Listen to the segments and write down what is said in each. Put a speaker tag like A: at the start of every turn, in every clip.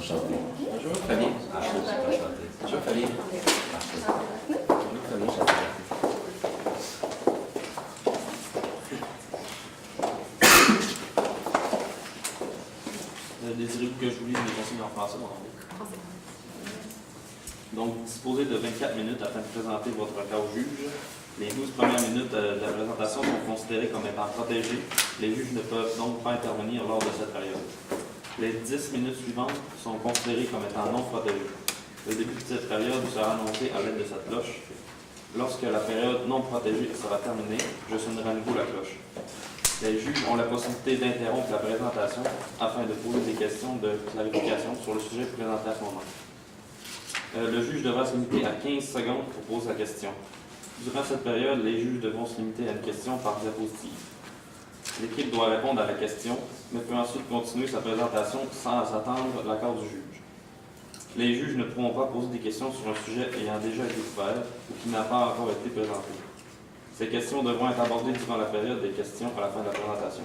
A: Enchanté.
B: Bonjour, Fabien. Bonjour, Fabien.
C: Désirez-vous que je vous lise les consignes en français ou en anglais? Donc, disposez de 24 minutes afin de présenter votre cas au juge. Les 12 premières minutes de la présentation sont considérées comme étant protégées. Les juges ne peuvent donc pas intervenir lors de cette période. Les 10 minutes suivantes sont considérées comme étant non protégées. Le début de cette période sera annoncé à l'aide de cette cloche. Lorsque la période non protégée sera terminée, je sonnerai à nouveau la cloche. Les juges ont la possibilité d'interrompre la présentation afin de poser des questions de clarification sur le sujet présenté à ce moment. Le juge devra se limiter à 15 secondes pour poser la question. Durant cette période, les juges devront se limiter à une question par diapositive. L'équipe doit répondre à la question, mais peut ensuite continuer sa présentation sans attendre l'accord du juge. Les juges ne pourront pas poser des questions sur un sujet ayant déjà été couvert ou qui n'a pas encore été présenté. Ces questions devront être abordées durant la période des questions à la fin de la présentation.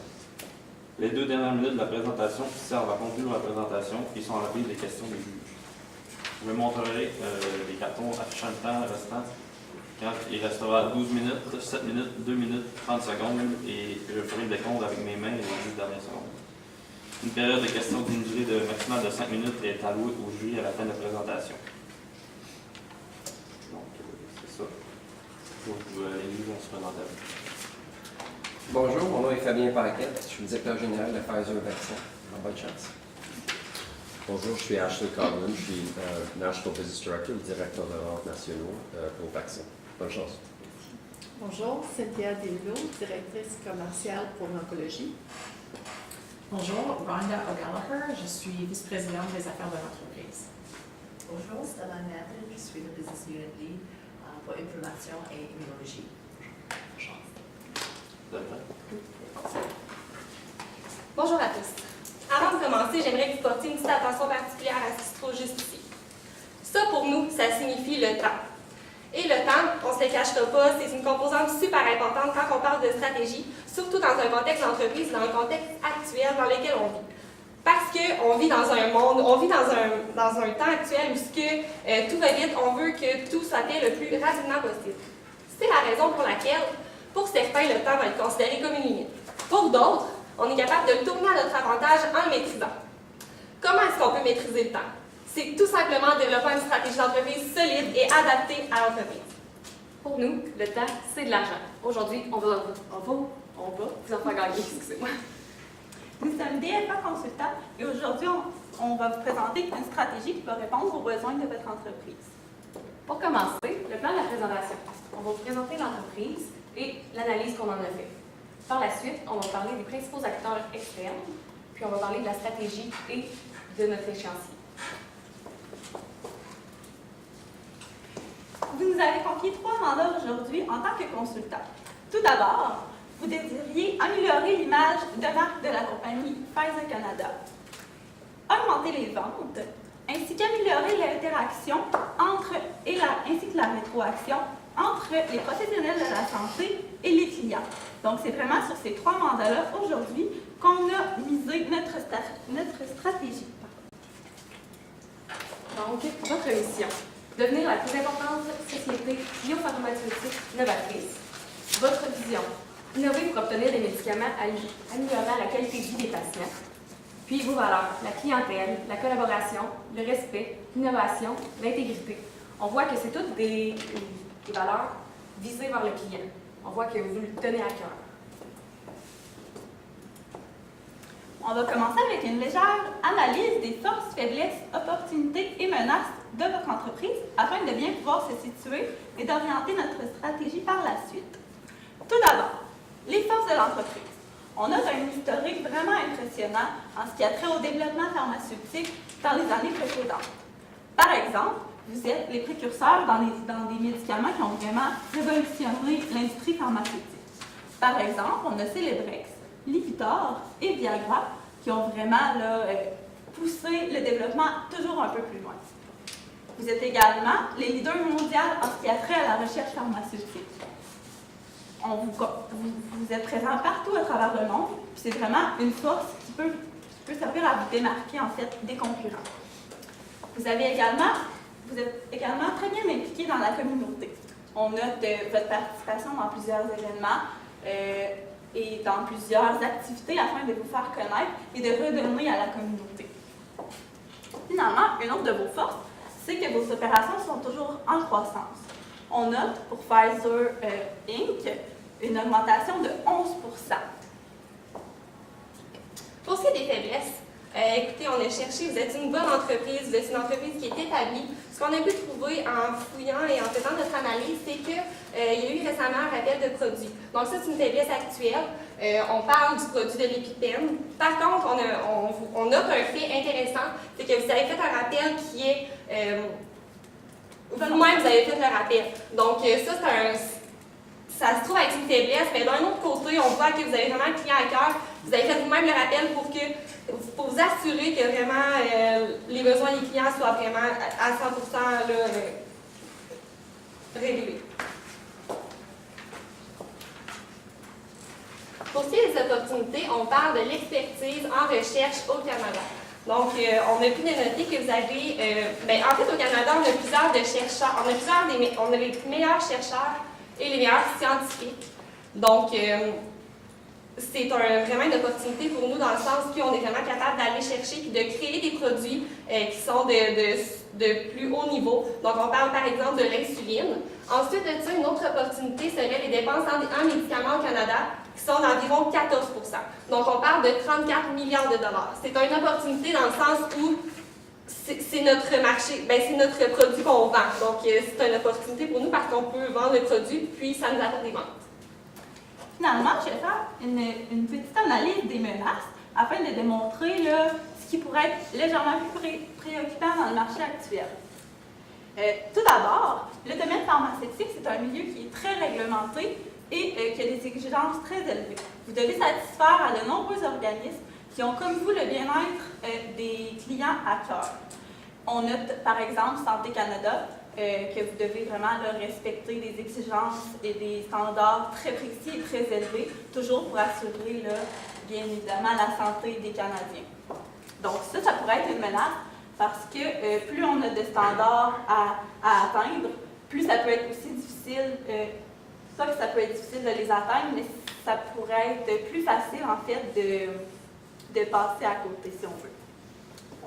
C: Les 2 dernières minutes de la présentation servent à conclure la présentation et sont appelées des questions des juges. Je vous montrerai les cartons affichant le temps restant. Quand il restera 12 minutes, 7 minutes, 2 minutes, 30 secondes et je ferai le décompte avec mes mains les 10 dernières secondes. Une période de questions d'une durée de maximum de 5 minutes est allouée au jury à la fin de la présentation. Donc, c'est ça. Donc, les juges vont se présenter à vous.
B: Bonjour, mon nom est Fabien Paquette. Je suis le directeur général de Pfizer Vaccin. Bonne chance.
A: Bonjour, je suis Ashley Coghlan, je suis National Business Director, le directeur de ventes nationaux pour Vaccin. Bonne chance.
D: Bonjour, Cynthia Delvaux, directrice commerciale pour l'oncologie.
E: Bonjour, Rhonda O'Gallagher, je suis vice-présidente des affaires de l'entreprise.
F: Bonjour, Stella Nathan, je suis le Business Unit Lead pour inflammation et immunologie.
G: Bonjour à tous. Avant de commencer, j'aimerais que vous portiez une petite attention particulière à ce qui se trouve juste ici. Ça, pour nous, ça signifie le temps. Et le temps, on ne se le cachera pas, c'est une composante super importante quand on parle de stratégie, surtout dans un contexte d'entreprise, dans un contexte actuel dans lequel on vit. Parce qu'on vit dans un monde, on vit dans un temps actuel où tout va vite, on veut que tout soit fait le plus rapidement possible. C'est la raison pour laquelle, pour certains, le temps va être considéré comme une limite. Pour d'autres, on est capable de le tourner à notre avantage en le maîtrisant. Comment est-ce qu'on peut maîtriser le temps? C'est tout simplement en développant une stratégie d'entreprise solide et adaptée à l'entreprise.
H: Pour nous, le temps, c'est de l'argent. Aujourd'hui, on va vous en faire gagner, excusez-moi.
I: Nous sommes DFA Consultants et aujourd'hui, on va vous présenter une stratégie qui va répondre aux besoins de votre entreprise.
H: Pour commencer, le plan de la présentation. On va vous présenter l'entreprise et l'analyse qu'on en a fait. Par la suite, on va parler des principaux acteurs externes, puis on va parler de la stratégie et de notre échéancier.
I: Vous nous avez confié 3 mandats aujourd'hui en tant que consultant. Tout d'abord, vous désiriez améliorer l'image de marque de la compagnie Pfizer Canada, augmenter les ventes, ainsi qu'améliorer l'interaction ainsi que la rétroaction entre les professionnels de la santé et les clients. Donc, c'est vraiment sur ces 3 mandats-là aujourd'hui qu'on a misé notre stratégie.
H: Donc, votre mission. Devenir la plus importante société biopharmaceutique novatrice. Votre vision. Innover pour obtenir des médicaments améliorant la qualité de vie des patients. Puis vos valeurs. La clientèle, la collaboration, le respect, l'innovation, l'intégrité. On voit que c'est toutes des valeurs visées vers le client. On voit que vous le tenez à cœur.
I: On va commencer avec une légère analyse des forces, faiblesses, opportunités et menaces de votre entreprise afin de bien pouvoir se situer et d'orienter notre stratégie par la suite. Tout d'abord, les forces de l'entreprise. On a un historique vraiment impressionnant en ce qui a trait au développement pharmaceutique dans les années précédentes. Par exemple, vous êtes les précurseurs dans des médicaments qui ont vraiment révolutionné l'industrie pharmaceutique. Par exemple, on a Celebrex, Lipitor et Viagra qui ont vraiment poussé le développement toujours un peu plus loin. Vous êtes également les leaders mondiaux en ce qui a trait à la recherche pharmaceutique. Vous êtes présents partout à travers le monde, puis c'est vraiment une force qui peut servir à vous démarquer en fait des concurrents. Vous êtes également très bien impliqué dans la communauté. On note votre participation dans plusieurs événements et dans plusieurs activités afin de vous faire connaître et de redonner à la communauté. Finalement, une autre de vos forces, c'est que vos opérations sont toujours en croissance. On note pour Pfizer Inc. une augmentation de 11%.
G: Pour ce qui est des faiblesses, écoutez, on a cherché, vous êtes une bonne entreprise, vous êtes une entreprise qui est établie. Ce qu'on a pu trouver en fouillant et en faisant notre analyse, c'est qu'il y a eu récemment un rappel de produits. Donc ça, c'est une faiblesse actuelle. On parle du produit de l'épipène. Par contre, on note un fait intéressant, c'est que vous avez fait un rappel qui est... vous-même, vous avez fait le rappel. Donc ça se trouve être une faiblesse, mais d'un autre côté, on voit que vous avez vraiment le client à cœur. Vous avez fait vous-même le rappel pour vous assurer que vraiment les besoins des clients soient vraiment à 100% là, réglés. Pour ce qui est des opportunités, on parle de l'expertise en recherche au Canada. Donc, on a pu noter que vous avez, en fait, au Canada, on a plusieurs de chercheurs, on a les meilleurs chercheurs et les meilleurs scientifiques. Donc, c'est vraiment une opportunité pour nous dans le sens qu'on est vraiment capable d'aller chercher et de créer des produits qui sont de plus haut niveau. Donc, on parle par exemple de l'insuline. Ensuite de ça, une autre opportunité serait les dépenses en médicaments au Canada qui sont d'environ 14%. Donc, on parle de 34 milliards de dollars. C'est une opportunité dans le sens où c'est notre marché, c'est notre produit qu'on vend. Donc, c'est une opportunité pour nous parce qu'on peut vendre le produit puis ça nous apporte des ventes.
I: Finalement, je vais faire une petite analyse des menaces afin de démontrer là, ce qui pourrait être légèrement plus préoccupant dans le marché actuel. Tout d'abord, le domaine pharmaceutique, c'est un milieu qui est très réglementé et qui a des exigences très élevées. Vous devez satisfaire à de nombreux organismes qui ont comme vous le bien-être des clients à cœur. On note par exemple Santé Canada, que vous devez vraiment là, respecter des exigences et des standards très précis et très élevés, toujours pour assurer, là, bien évidemment, la santé des Canadiens. Donc ça pourrait être une menace parce que plus on a de standards à atteindre, plus ça peut être aussi difficile, soit que ça peut être difficile de les atteindre, mais ça pourrait être plus facile en fait de passer à côté si on veut.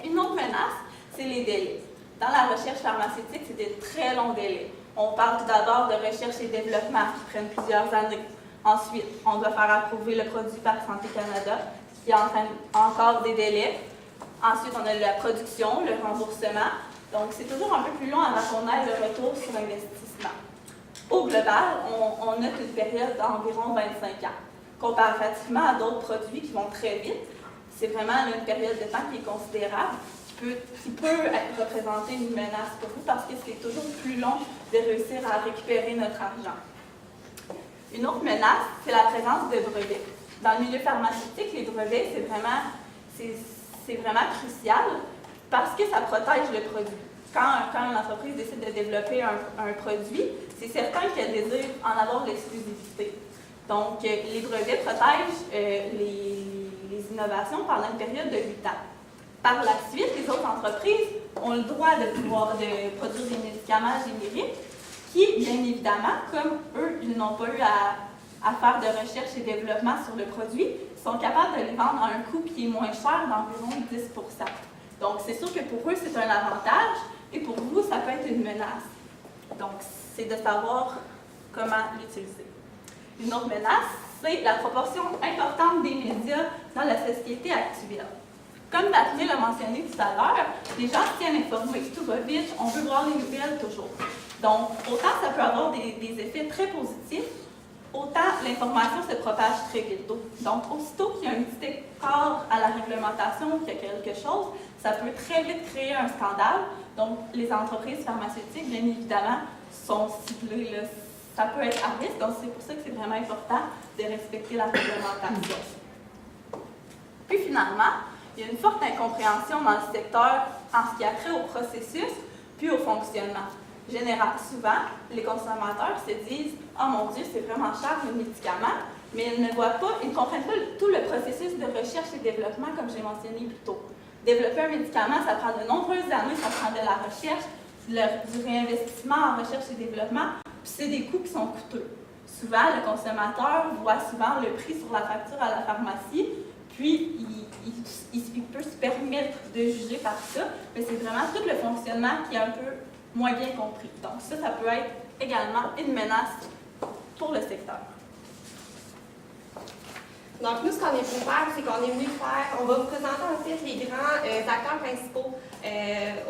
I: Une autre menace, c'est les délais. Dans la recherche pharmaceutique, c'est des très longs délais. On parle tout d'abord de recherche et développement qui prennent plusieurs années. Ensuite, on doit faire approuver le produit par Santé Canada, qui entraîne encore des délais. Ensuite, on a la production, le remboursement. Donc, c'est toujours un peu plus long avant qu'on ait le retour sur investissement. Au global, on note une période d'environ 25 ans. Comparativement à d'autres produits qui vont très vite, c'est vraiment une période de temps qui est considérable, qui peut représenter une menace pour vous parce que c'est toujours plus long de réussir à récupérer notre argent. Une autre menace, c'est la présence de brevets. Dans le milieu pharmaceutique, les brevets, c'est vraiment crucial parce que ça protège le produit. Quand une entreprise décide de développer un produit, c'est certain qu'elle désire en avoir l'exclusivité. Donc, les brevets protègent les innovations pendant une période de 8 ans. Par la suite, les autres entreprises ont le droit de produire des médicaments génériques qui, bien évidemment, comme eux, ils n'ont pas eu à faire de recherche et développement sur le produit, sont capables de les vendre à un coût qui est moins cher d'environ 10%. Donc, c'est sûr que pour eux, c'est un avantage et pour vous, ça peut être une menace. Donc, c'est de savoir comment l'utiliser. Une autre menace, c'est la proportion importante des médias dans la société actuelle. Comme Daphné l'a mentionné tout à l'heure, les gens se tiennent informés, tout va vite, on veut voir les nouvelles toujours. Donc, autant ça peut avoir des effets très positifs, autant l'information se propage très vite. Donc, aussitôt qu'il y a un petit écart à la réglementation, qu'il y a quelque chose, ça peut très vite créer un scandale. Donc, les entreprises pharmaceutiques, bien évidemment, sont ciblées, là. Ça peut être à risque, donc c'est pour ça que c'est vraiment important de respecter la réglementation. Puis finalement, il y a une forte incompréhension dans le secteur en ce qui a trait au processus puis au fonctionnement. Souvent, les consommateurs se disent « Oh mon Dieu, c'est vraiment cher le médicament », mais ils ne comprennent pas tout le processus de recherche et développement comme j'ai mentionné plus tôt. Développer un médicament, ça prend de nombreuses années, ça prend de la recherche, du réinvestissement en recherche et développement, puis c'est des coûts qui sont coûteux. Souvent, le consommateur voit souvent le prix sur la facture à la pharmacie, puis il peut se permettre de juger par ça, mais c'est vraiment tout le fonctionnement qui est un peu moins bien compris. Donc ça peut être également une menace pour le secteur.
G: Donc, nous, ce qu'on est venu faire, c'est qu'on est venu on va vous présenter en fait les grands acteurs principaux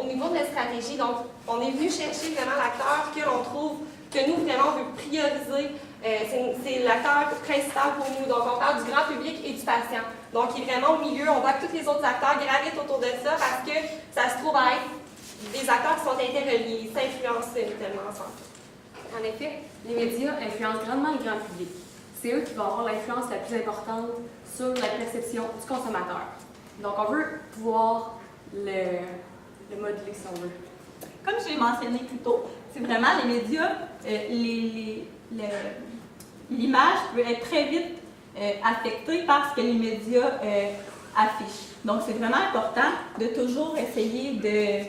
G: au niveau de la stratégie. Donc, on est venu chercher vraiment l'acteur que l'on trouve, que nous, vraiment, on veut prioriser. C'est l'acteur principal pour nous. Donc, on parle du grand public et du patient. Donc, il est vraiment au milieu. On voit que tous les autres acteurs gravitent autour de ça parce que ça se trouve à être des acteurs qui sont interreliés, s'influencent tellement ensemble.
H: En effet, les médias influencent grandement le grand public. C'est eux qui vont avoir l'influence la plus importante sur la perception du consommateur. Donc, on veut pouvoir le modeler, si on veut.
I: Comme je l'ai mentionné plus tôt, c'est vraiment les médias, l'image peut être très vite affectée par ce que les médias affichent. Donc, c'est vraiment important de toujours essayer de...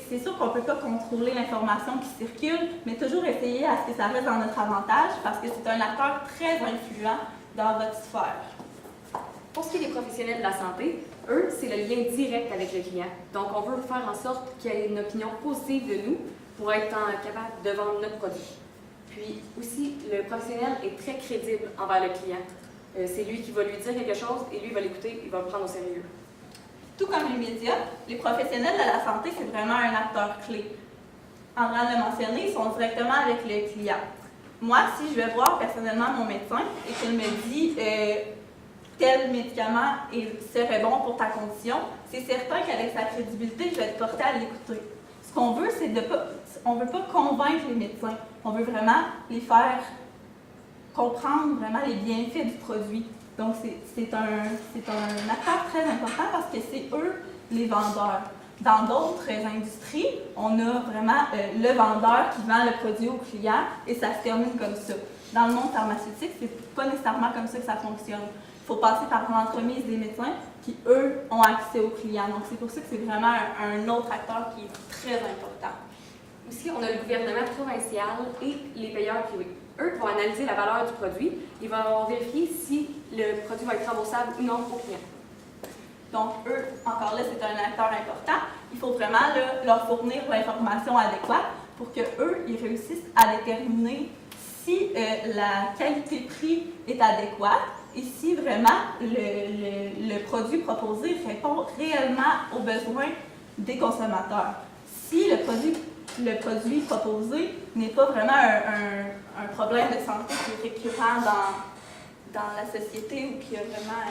I: C'est sûr qu'on ne peut pas contrôler l'information qui circule, mais toujours essayer à ce que ça reste dans notre avantage parce que c'est un acteur très influent dans votre sphère.
H: Pour ce qui est des professionnels de la santé, eux, c'est le lien direct avec le client. Donc, on veut faire en sorte qu'il y ait une opinion positive de nous pour être capable de vendre notre produit. Puis aussi, le professionnel est très crédible envers le client. C'est lui qui va lui dire quelque chose et lui va l'écouter, il va le prendre au sérieux.
I: Tout comme les médias, les professionnels de la santé, c'est vraiment un acteur clé. Andréane l'a mentionné, ils sont directement avec le client. Moi, si je vais voir personnellement mon médecin et qu'il me dit tel médicament serait bon pour ta condition, c'est certain qu'avec sa crédibilité, je vais être portée à l'écouter. Ce qu'on veut, c'est on ne veut pas convaincre les médecins, on veut vraiment les faire comprendre vraiment les bienfaits du produit. Donc, c'est un acteur très important parce que c'est eux les vendeurs. Dans d'autres industries, on a vraiment le vendeur qui vend le produit au client et ça se termine comme ça. Dans le monde pharmaceutique, c'est pas nécessairement comme ça que ça fonctionne. Il faut passer par l'entremise des médecins qui, eux, ont accès aux clients. Donc, c'est pour ça que c'est vraiment un autre acteur qui est très important.
H: Aussi, on a le gouvernement provincial et les payeurs privés. Eux vont analyser la valeur du produit. Ils vont vérifier si le produit va être remboursable ou non au client.
I: Donc, eux, encore là, c'est un acteur important. Il faut vraiment leur fournir l'information adéquate pour qu'eux, ils réussissent à déterminer si la qualité-prix est adéquate et si vraiment le produit proposé répond réellement aux besoins des consommateurs. Si le produit proposé n'est pas vraiment un problème de santé qui est récurrent dans la société ou qui a vraiment...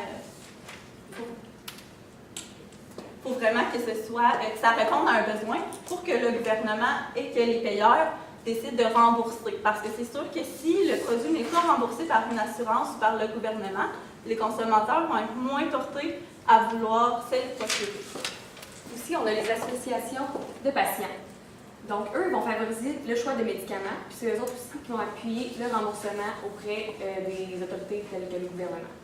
I: faut vraiment que ce soit, que ça réponde à un besoin pour que le gouvernement et que les payeurs décident de rembourser. Parce que c'est sûr que si le produit n'est pas remboursé par une assurance ou par le gouvernement, les consommateurs vont être moins portés à vouloir se le procurer.
H: Aussi, on a les associations de patients. Donc, eux vont favoriser le choix de médicaments, puis c'est eux autres aussi qui vont appuyer le remboursement auprès des autorités telles que le gouvernement.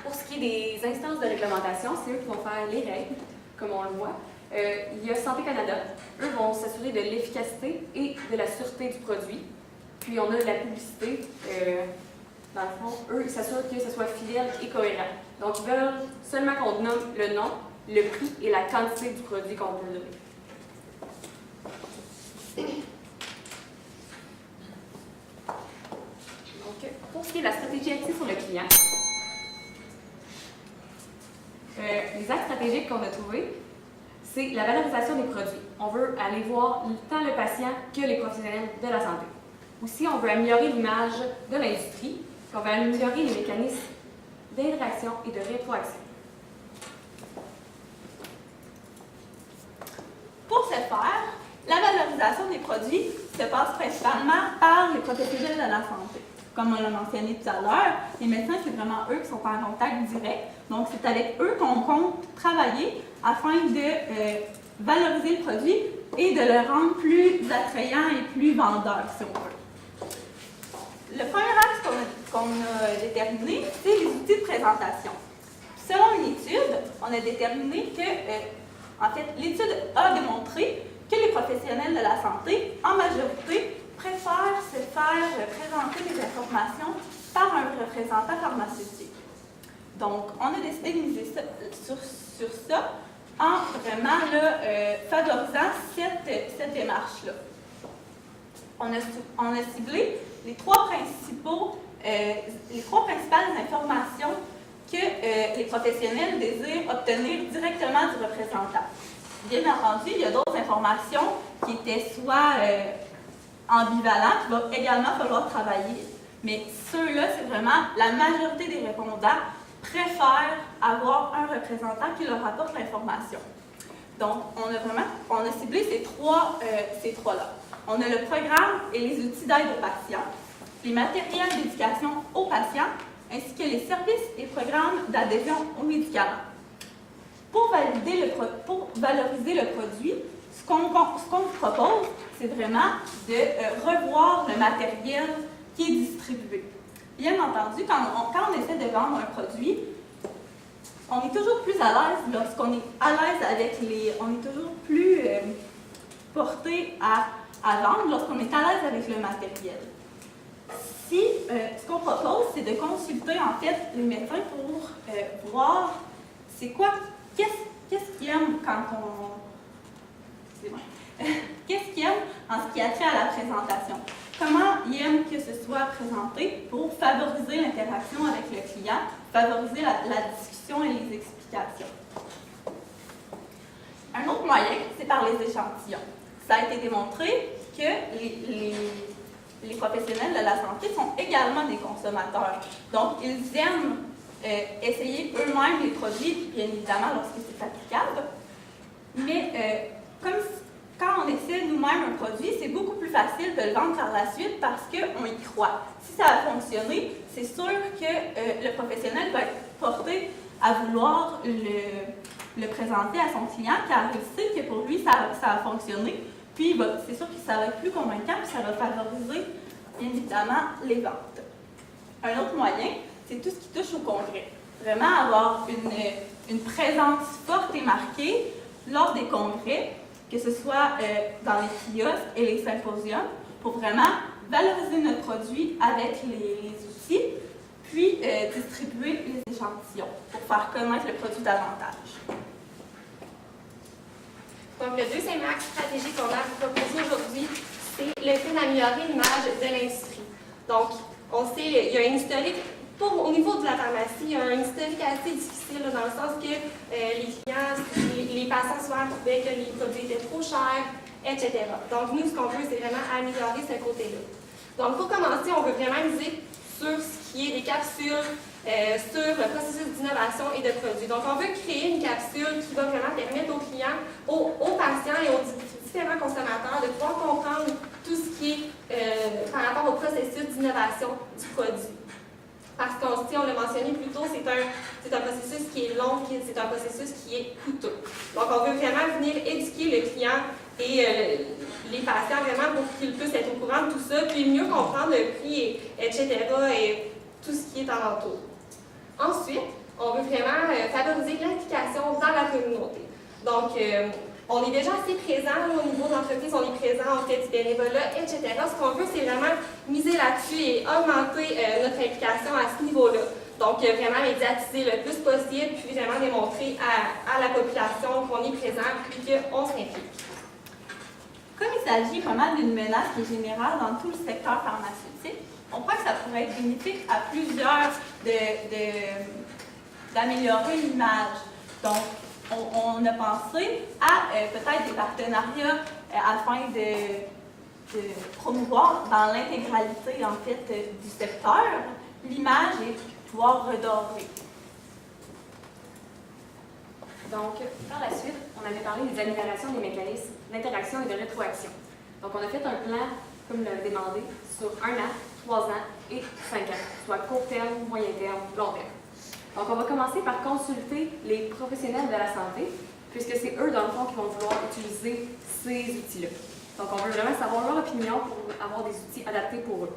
H: Pour ce qui est des instances de réglementation, c'est eux qui vont faire les règles, comme on le voit. Il y a Santé Canada. Eux vont s'assurer de l'efficacité et de la sûreté du produit. Puis on a la publicité. Dans le fond, eux, ils s'assurent que ce soit fidèle et cohérent. Donc, ils veulent seulement qu'on nomme le nom, le prix et la quantité du produit qu'on peut donner. Donc, pour ce qui est de la stratégie axée sur le client, les axes stratégiques qu'on a trouvés, c'est la valorisation des produits. On veut aller voir tant le patient que les professionnels de la santé. Aussi, on veut améliorer l'image de l'industrie, on veut améliorer les mécanismes d'interaction et de rétroaction.
I: Pour ce faire, la valorisation des produits se passe principalement par les professionnels de la santé. Comme on l'a mentionné tout à l'heure, les médecins, c'est vraiment eux qui sont en contact direct. Donc, c'est avec eux qu'on compte travailler afin de valoriser le produit et de le rendre plus attrayant et plus vendeur, si on veut. Le premier axe qu'on a déterminé, c'est les outils de présentation. Selon une étude, on a déterminé que, en fait, l'étude a démontré que les professionnels de la santé, en majorité, préfèrent se faire présenter des informations par un représentant pharmaceutique. Donc, on a décidé de miser sur ça en vraiment là, favorisant cette démarche-là. On a ciblé les trois principales informations que les professionnels désirent obtenir directement du représentant. Bien entendu, il y a d'autres informations qui étaient soit ambivalentes, qu'il va également falloir travailler, mais ceux-là, c'est vraiment la majorité des répondants préfèrent avoir un représentant qui leur apporte l'information. Donc, on a ciblé ces trois-là. On a le programme et les outils d'aide aux patients, les matériels d'éducation aux patients, ainsi que les services et programmes d'adhésion aux médicaments. Pour valoriser le produit, ce qu'on vous propose, c'est vraiment de revoir le matériel qui est distribué. Bien entendu, quand on essaie de vendre un produit, on est toujours plus à l'aise lorsqu'on est à l'aise avec on est toujours plus porté à vendre lorsqu'on est à l'aise avec le matériel. Ce qu'on propose, c'est de consulter en fait les médecins pour voir c'est quoi, qu'est-ce qu'ils aiment quand qu'est-ce qu'ils aiment en ce qui a trait à la présentation. Comment ils aiment que ce soit présenté pour favoriser l'interaction avec le client, favoriser la discussion et les explications. Un autre moyen, c'est par les échantillons. Ça a été démontré que les professionnels de la santé sont également des consommateurs. Donc, ils aiment essayer eux-mêmes les produits, bien évidemment, lorsque c'est applicable. Mais quand on essaie nous-mêmes un produit, c'est beaucoup plus facile de le vendre par la suite parce qu'on y croit. Si ça a fonctionné, c'est sûr que le professionnel va être porté à vouloir le présenter à son client car il sait que pour lui, ça a fonctionné. Puis, c'est sûr que ça va être plus convaincant et ça va favoriser, bien évidemment, les ventes. Un autre moyen, c'est tout ce qui touche au congrès. Vraiment avoir une présence forte et marquée lors des congrès, que ce soit dans les kiosques et les symposiums, pour vraiment valoriser notre produit avec les outils, puis distribuer les échantillons pour faire connaître le produit davantage.
G: Donc, le deuxième axe stratégique qu'on a proposé aujourd'hui, c'est le fait d'améliorer l'image de l'industrie. Donc, on sait, il y a un historique, au niveau de la pharmacie, il y a un historique assez difficile, dans le sens que les clients, les patients souvent trouvaient que les produits étaient trop chers, etc. Donc, nous, ce qu'on veut, c'est vraiment améliorer ce côté-là. Donc, pour commencer, on veut vraiment miser sur ce qui est des capsules, sur le processus d'innovation et de produits. Donc, on veut créer une capsule qui va vraiment permettre aux clients, aux patients et aux différents consommateurs de pouvoir comprendre tout ce qui est par rapport au processus d'innovation du produit. Parce qu'on l'a mentionné plus tôt, c'est un processus qui est long, c'est un processus qui est coûteux. Donc, on veut vraiment venir éduquer le client et les patients vraiment pour qu'ils puissent être au courant de tout ça, puis mieux comprendre le prix, etc. et tout ce qui est alentour. Ensuite, on veut vraiment favoriser l'implication dans la communauté. Donc, on est déjà assez présent au niveau de l'entreprise, on est présent, on fait du bénévolat, etc. Ce qu'on veut, c'est vraiment miser là-dessus et augmenter notre implication à ce niveau-là. Donc, vraiment médiatiser le plus possible, puis vraiment démontrer à la population qu'on est présent et qu'on s'implique.
I: Comme il s'agit pas mal d'une menace qui est générale dans tout le secteur pharmaceutique, on croit que ça pourrait être bénéfique à plusieurs d'améliorer l'image. Donc, on a pensé à peut-être des partenariats afin de promouvoir dans l'intégralité en fait du secteur l'image et pouvoir redorer.
H: Donc, par la suite, on avait parlé des améliorations des mécanismes d'interaction et de rétroaction. Donc, on a fait un plan, comme l'a demandé, sur 1 an, 3 ans et 5 ans, soit court terme, moyen terme, long terme. Donc, on va commencer par consulter les professionnels de la santé, puisque c'est eux, dans le fond, qui vont vouloir utiliser ces outils-là. Donc, on veut vraiment savoir leur opinion pour avoir des outils adaptés pour eux.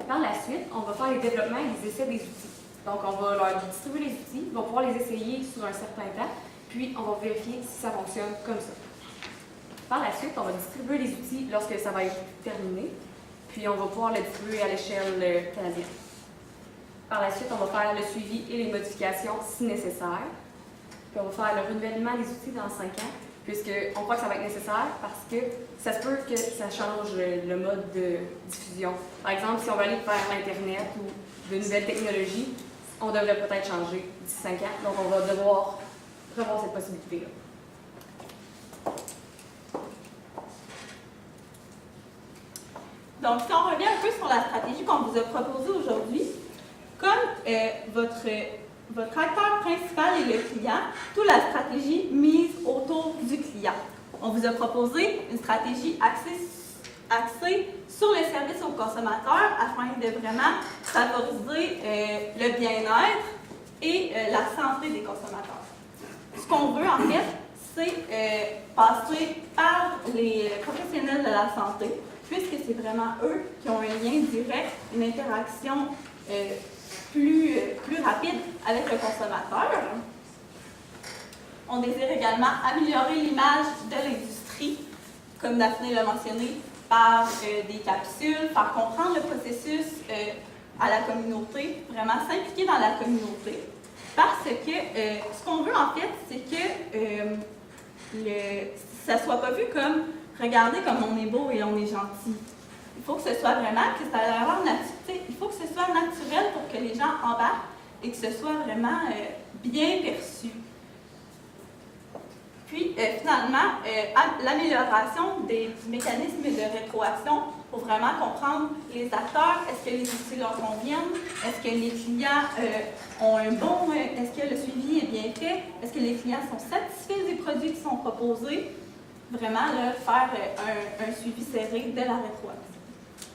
H: Par la suite, on va faire les développements et les essais des outils. Donc, on va leur distribuer les outils, ils vont pouvoir les essayer sur un certain temps, puis on va vérifier si ça fonctionne comme ça. Par la suite, on va distribuer les outils lorsque ça va être terminé, puis on va pouvoir les distribuer à l'échelle canadienne. Par la suite, on va faire le suivi et les modifications si nécessaire. Puis on va faire le renouvellement des outils dans 5 ans, puisqu'on croit que ça va être nécessaire parce que ça se peut que ça change le mode de diffusion. Par exemple, si on veut aller vers l'Internet ou de nouvelles technologies, on devrait peut-être changer d'ici 5 ans. Donc, on va devoir revoir cette possibilité-là.
I: Donc, si on revient un peu sur la stratégie qu'on vous a proposée aujourd'hui, comme votre acteur principal est le client, toute la stratégie mise autour du client. On vous a proposé une stratégie axée sur le service aux consommateurs afin de vraiment favoriser le bien-être et la santé des consommateurs. Ce qu'on veut, en fait, c'est passer par les professionnels de la santé, puisque c'est vraiment eux qui ont un lien direct, une interaction plus rapide avec le consommateur. On désire également améliorer l'image de l'industrie, comme Daphné l'a mentionné, par des capsules, faire comprendre le processus à la communauté, vraiment s'impliquer dans la communauté. Parce que ce qu'on veut en fait, c'est que ça ne soit pas vu comme regardez comme on est beau et on est gentil. Il faut que ce soit vraiment, que ça a l'air naturel. Il faut que ce soit naturel pour que les gens embarquent et que ce soit vraiment bien perçu. Puis, finalement, l'amélioration des mécanismes de rétroaction pour vraiment comprendre les acteurs. Est-ce que les outils leur conviennent? Est-ce que les clients ont un bon... est-ce que le suivi est bien fait? Est-ce que les clients sont satisfaits des produits qui sont proposés? Vraiment, là, faire un suivi serré de la rétroaction.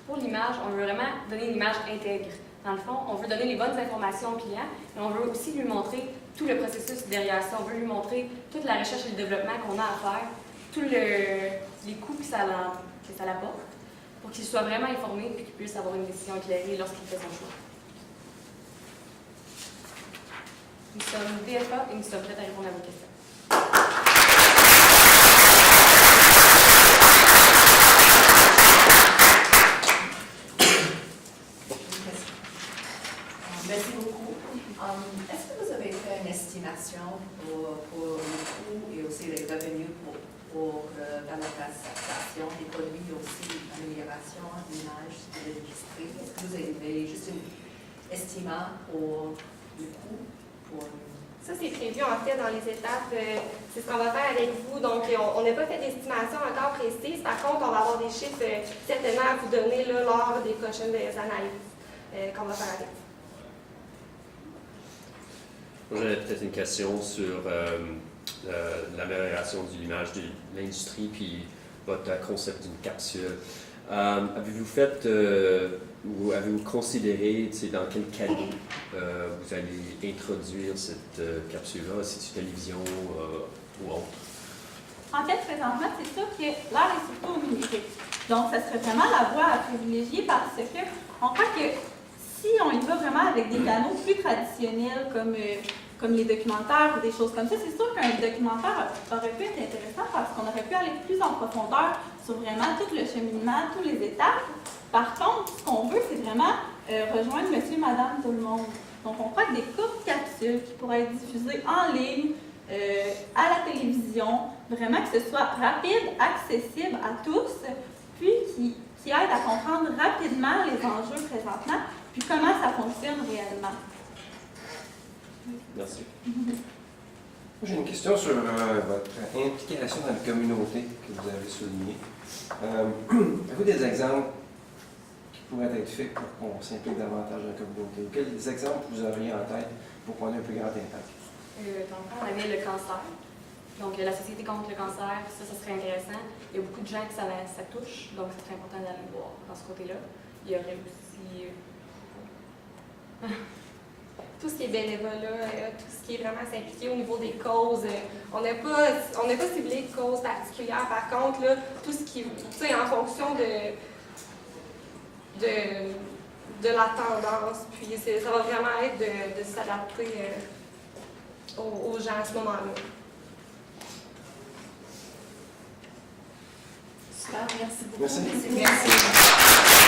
H: Pour l'image, on veut vraiment donner une image intègre. Dans le fond, on veut donner les bonnes informations au client, mais on veut aussi lui montrer tout le processus derrière ça. On veut lui montrer toute la recherche et le développement qu'on a à faire, tous les coûts que ça l'apporte, pour qu'il soit vraiment informé et qu'il puisse avoir une décision éclairée lorsqu'il fait son choix. Nous sommes DFA et nous sommes prêts à répondre à vos questions.
F: Merci beaucoup. Est-ce que vous avez fait une estimation pour le coût et aussi les revenus pour l'adaptation des produits et aussi l'amélioration de l'image de l'industrie? Est-ce que vous avez juste un estimation pour le coût?
G: Ça, c'est prévu en fait dans les étapes. C'est ce qu'on va faire avec vous. Donc, on n'a pas fait d'estimation encore précise. Par contre, on va avoir des chiffres certainement à vous donner là, lors des prochaines analyses qu'on va faire avec vous.
A: Moi, j'avais peut-être une question sur l'amélioration de l'image de l'industrie puis votre concept d'une capsule. Avez-vous fait ou avez-vous considéré dans quel cadeau vous allez introduire cette capsule-là, si c'est télévision ou autre?
I: En fait, présentement, c'est sûr que l'heure est surtout au numérique. Donc, ça serait vraiment la voie à privilégier parce que on croit que si on y va vraiment avec des canaux plus traditionnels comme les documentaires ou des choses comme ça, c'est sûr qu'un documentaire aurait pu être intéressant parce qu'on aurait pu aller plus en profondeur sur vraiment tout le cheminement, toutes les étapes. Par contre, ce qu'on veut, c'est vraiment rejoindre monsieur, madame, tout le monde. Donc, on croit que des courtes capsules qui pourraient être diffusées en ligne, à la télévision, vraiment que ce soit rapide, accessible à tous, puis qui aide à comprendre rapidement les enjeux présentement, puis comment ça fonctionne réellement.
A: Merci.
B: J'ai une question sur votre implication dans la communauté que vous avez soulignée. Avez-vous des exemples qui pourraient être faits pour qu'on s'implique davantage dans la communauté? Quels exemples vous auriez en tête pour qu'on ait un plus grand impact?
H: Dans le fond, on avait le cancer. Donc, la Société contre le cancer, ça serait intéressant. Il y a beaucoup de gens que ça touche, donc c'est très important d'aller voir dans ce côté-là. Il y aurait aussi
G: tout ce qui est bénévolat, tout ce qui est vraiment s'impliquer au niveau des causes. On n'a pas ciblé de causes particulières. Par contre, là, tout ce qui, tu sais, en fonction de de la tendance. Puis ça va vraiment être de s'adapter aux gens à ce moment-là.
D: Super, merci beaucoup.
B: Merci.
F: Merci.